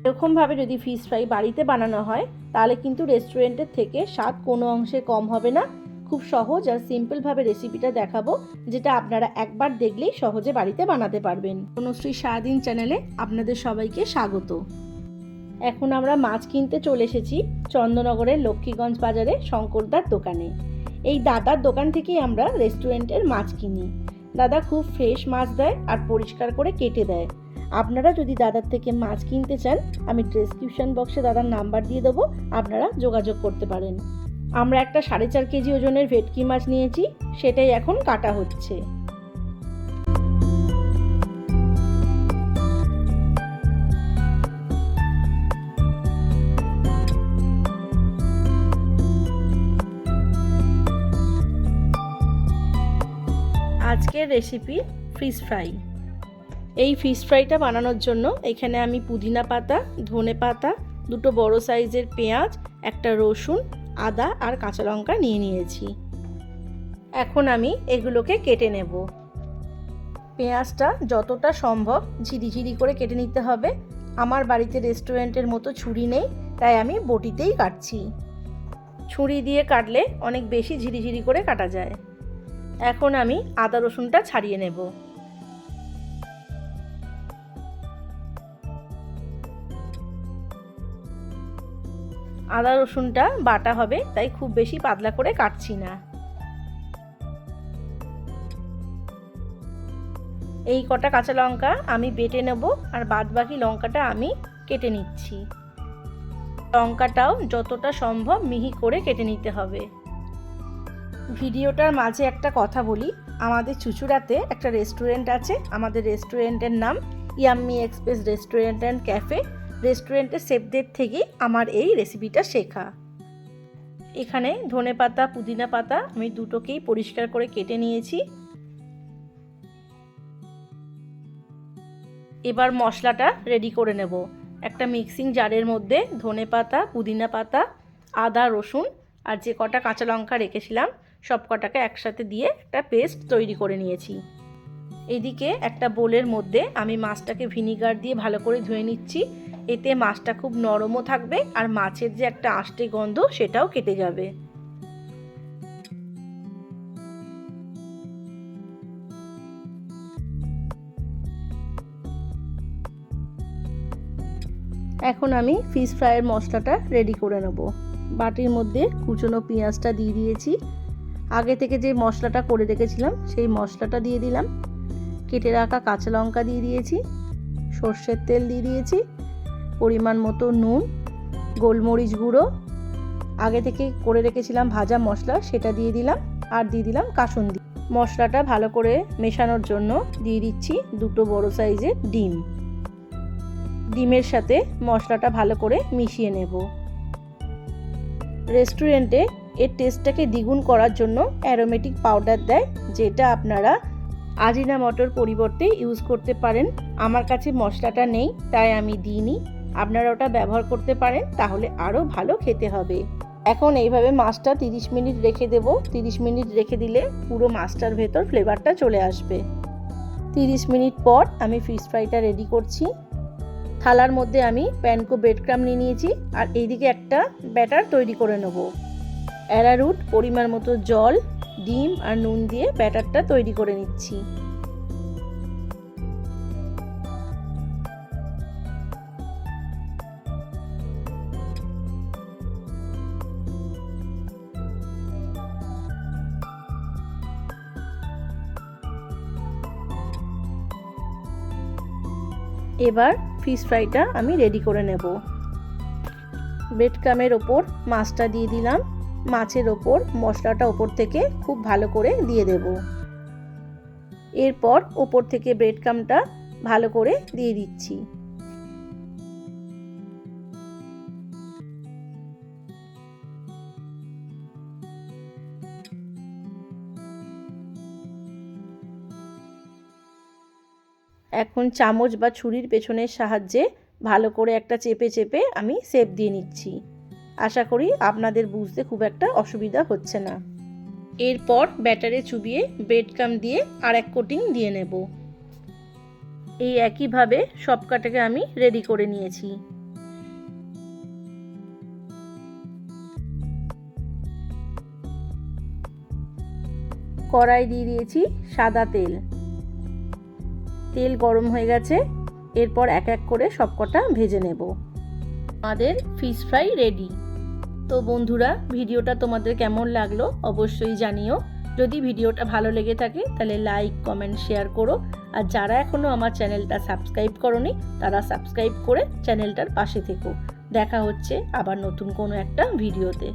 এরকমভাবে যদি fish fry বাড়িতে বানানো হয় তাহলে কিন্তু রেস্টুরেন্টের থেকে স্বাদ কোনো অংশে কম হবে না। খুব সহজ আর সিম্পলভাবে রেসিপিটা দেখাবো, যেটা আপনারা একবার দেখলেই সহজে বাড়িতে বানাতে পারবেন। তনুশ্রী সারাদিন চ্যানেলে আপনাদের সবাইকে স্বাগত। এখন আমরা মাছ কিনতে চলে এসেছি চন্দননগরের লক্ষ্মীগঞ্জ বাজারে শঙ্করদার দোকানে। এই দাদার দোকান থেকেই আমরা রেস্টুরেন্টের মাছ কিনি। দাদা খুব ফ্রেশ মাছ দেয় আর পরিষ্কার করে কেটে দেয়। আপনারা যদি দাদার থেকে মাছ কিনতে চান, আমি ডেসক্রিপশন বক্সে দাদার নাম্বার দিয়ে দেবো, আপনারা যোগাযোগ করতে পারেন। আমরা একটা 4.5 কেজি ওজনের ভেটকি মাছ নিয়েছি, সেটাই এখন কাটা হচ্ছে। আজকের রেসিপি ফিশ ফ্রাই। এই ফিশ ফ্রাইটা বানানোর জন্য এখানে আমি পুদিনা পাতা, ধনে পাতা, দুটো বড় সাইজের পেঁয়াজ, একটা রসুন, আদা আর কাঁচা লঙ্কা নিয়ে নিয়েছি। এখন আমি এগুলোকে কেটে নেব। পেঁয়াজটা যতটা সম্ভব ঝিরিঝিরি করে কেটে নিতে হবে। আমার বাড়িতে রেস্টুরেন্টের মতো ছুরি নেই, তাই আমি বটিতেই কাটছি। ছুরি দিয়ে কাটলে অনেক বেশি ঝিরিঝিরি করে কাটা যায়। এখন আমি আদা রসুনটা ছাড়িয়ে নেব। আদা রসুনটা বাটা হবে, তাই খুব বেশি পাতলা করে কাটছি না। এই কটা কাঁচা লঙ্কা আমি বেটে নেব, আর বাদ বাকি লঙ্কাটা আমি কেটে নিচ্ছি। লঙ্কাটাও যতটা সম্ভব মিহি করে কেটে নিতে হবে। ভিডিওটার মাঝে একটা কথা বলি, আমাদের চুঁচুড়াতে একটা রেস্টুরেন্ট আছে। আমাদের রেস্টুরেন্টের নাম yummy express restaurant and cafe. রেস্টুরেন্টের শেফদের থেকেই আমার এই রেসিপিটা শেখা। এখানে ধনে পাতা, পুদিনা পাতা আমি দুটোকেই পরিষ্কার করে কেটে নিয়েছি। এবার মশলাটা রেডি করে নেব। একটা মিক্সিং জারের মধ্যে ধনে পাতা, পুদিনা পাতা, আদা, রসুন আর যে কটা কাঁচা লঙ্কা রেখেছিলাম সব কটাকে একসাথে দিয়ে একটা পেস্ট তৈরি করে নিয়েছি। এদিকে একটা বোলের মধ্যে আমি মাছটাকে ভিনিগার দিয়ে ভালো করে ধুয়ে নিচ্ছি। এতে মাছটা খুব নরমও থাকবে আর মাছের যে একটা আষ্টে গন্ধ সেটাও কেটে যাবে। এখন আমি ফিশ ফ্রাইয়ের মশলাটা রেডি করে নেব। বাটির মধ্যে কুচনো পেঁয়াজটা দিয়ে দিয়েছি। আগে থেকে যে মশলাটা করে রেখেছিলাম সেই মশলাটা দিয়ে দিলাম। কেটে রাখা কাঁচা লঙ্কা দিয়ে দিয়েছি, সর্ষের তেল দিয়ে দিয়েছি, পরিমাণ মতো নুন, গোলমরিচ গুঁড়ো, আগে থেকে করে রেখেছিলাম ভাজা মশলা সেটা দিয়ে দিলাম, আর দিয়ে দিলাম কাসুন্দি। মশলাটা ভালো করে মেশানোর জন্য দিয়ে দিচ্ছি দুটো বড় সাইজের ডিম। ডিমের সাথে মশলাটা ভালো করে মিশিয়ে নেব। রেস্টুরেন্টে এর টেস্টটাকে দ্বিগুণ করার জন্য অ্যারোমেটিক পাউডার দেয়, যেটা আপনারা আজিনামোটোর পরিবর্তে ইউজ করতে পারেন। আমার কাছে মশলাটা নেই তাই আমি দিইনি, আপনারা ওটা ব্যবহার করতে পারেন, তাহলে আরও ভালো খেতে হবে। এখন এইভাবে মাছটা 30 মিনিট রেখে দেব। 30 মিনিট রেখে দিলে পুরো মাছটার ভেতর ফ্লেভারটা চলে আসবে। 30 মিনিট পর আমি ফিশ ফ্রাইটা রেডি করছি। থালার মধ্যে আমি প্যানকো ব্রেড ক্রাম্ব নিয়ে নিয়েছি, আর এইদিকে একটা ব্যাটার তৈরি করে নেব। অ্যারারুট, পরিমাণ মতো জল, ডিম আর নুন দিয়ে ব্যাটারটা তৈরি করে নিচ্ছি। এবার ফিশ ফ্রাইটা আমি রেডি করে নেব। ব্রেড ক্রাম্বের ওপর মাছটা দিয়ে দিলাম, মাছের ওপর মশলাটা ওপর থেকে খুব ভালো করে দিয়ে দেব। এরপর ওপর থেকে ব্রেড ক্রাম্বটা ভালো করে দিয়ে দিচ্ছি। এখন চামচ বা ছুরির পেছনের সাহায্যে ভালো করে একটা চেপে চেপে আমি শেপ দিয়ে নিচ্ছি। আশা করি আপনাদের বুঝতে খুব একটা অসুবিধা হচ্ছে না। এরপর ব্যাটারে চুবিয়ে ব্রেড ক্রাম্ব দিয়ে আর এক কোটিং দিয়ে নেব। এই একইভাবে সব কটাকে আমি রেডি করে নিয়েছি। কড়াই দিয়ে দিয়েছি সাদা তেল। তেল গরম হয়ে গেছে, এরপর এক এক করে সবকটা ভেজে নেব। আমাদের ফিশ ফ্রাই রেডি। তো বন্ধুরা, ভিডিওটা তোমাদের কেমন লাগলো অবশ্যই জানিও। যদি ভিডিওটা ভালো লেগে থাকে তাহলে লাইক, কমেন্ট, শেয়ার করো। আর যারা এখনও আমার চ্যানেলটা সাবস্ক্রাইব করোনি তারা সাবস্ক্রাইব করে চ্যানেলটার পাশে থেকো। দেখা হচ্ছে আবার নতুন কোনো একটা ভিডিওতে।